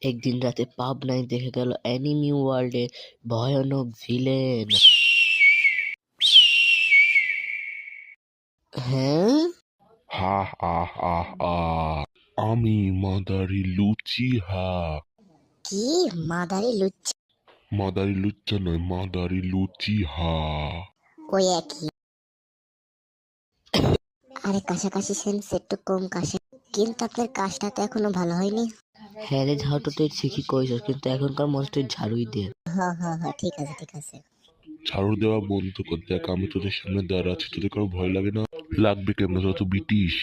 একদিন রাতে পাবনায় দেখে গেল অ্যানিমি ওয়ার্ল্ডে ভয়ানক ভিলেন। হ্যাঁ, হাহ আহ আহ আহ আমি মাদারি লুচি হা। কি মাদারি লুচ্চা? মাদারি লুচ্চা নয়, মাদারি লুচি হা। ওই একই। আরে কাছাকাছি সেন্স একটু কম কাশে, কিন্তু আপনার কাশটা তো এখনো ভালো হয়নি। হ্যাঁ রে ঝাড়ু তুই ঠিকই কইছিস, কিন্তু এখনকার মানুষ তুই ঝাড়ুই দে। হ্যাঁ হ্যাঁ হ্যাঁ, ঠিক আছে ঠিক আছে। ঝাড়ু দেওয়া বন্ধ কর। দেখ আমি তোদের সামনে দাঁড়া আছি, তোদের কারো ভয় লাগে না? লাগবে কেমন, তোরা তো ব্রিটিশ।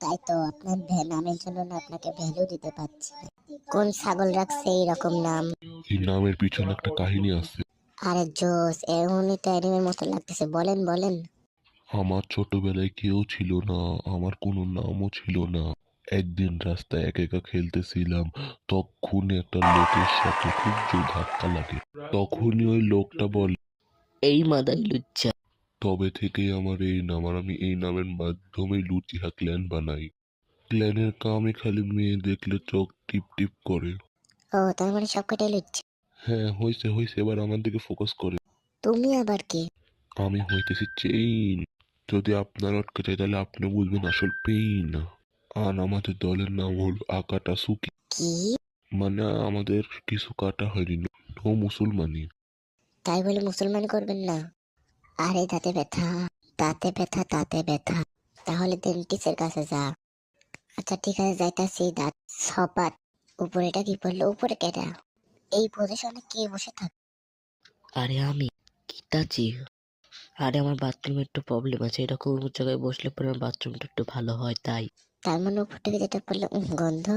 তাই তো আপনার নামের জন্য না আপনাকে ভ্যালু দিতে পারছি না। কোন ছাগল রাখছে এইরকম নাম? এই নামের পিছনে একটা কাহিনী আছে। আরে জোস, এমনই তো অ্যানিমের মতো লাগতেছে, বলেন বলেন। আমার ছোটবেলায় কেউ ছিল না, আমার কোনো নামও ছিল না। একদিন রাস্তায় একা একা খেলতেছিলাম, তখনই একটা লোকের সাথে খুব জোর ধাক্কা লাগে। তখনই ওই লোকটা বলে, এই মাদারি লুচ্চা। তবে থেকেই আমার এই নাম, আর আমি এই নামের মাধ্যমেই লুচিহা ক্ল্যান বানাই। ক্ল্যানের কামে খালি মেয়ে দেখলে চোখ টিপ টিপ করে। ও তার মানে সবকটাই লুচ্চা। হ্যাঁ হয়েছে হয়েছে, এবার আমার দিকে ফোকাস করে। তুমি আবার কে? আমি হইতেছি চেইন। যদি আপনার আটকে যায় তাহলে আপনি বুঝবেন আসল পেইন। আর আমাদের দলের নাম হলো আকাটা সুকি। কি? মানে আমাদের কিছু কাটা হয়নি, নো মুসলমানি। তাই বলে মুসলমান করবেন না। আরে দাঁতে ব্যথা, দাঁতে ব্যথা, দাঁতে ব্যথা, তাহলে ডেন্টিস্টের কাছে যা। আচ্ছা ঠিক আছে, যাইতাছি। দাঁত সপাত। উপরেটা কি পড়লো? উপরে কেটা? এই পজিশনে কে বসে থাকে? আরে আমি কিতাচি। আরে আমার বাথরুমে একটু প্রবলেম আছে, এরকম জায়গায় বসলে পরে আমার বাথরুমটা একটু ভালো হয় তাই। তার মানে উপর থেকে যেটা পড়লো গন্ধ।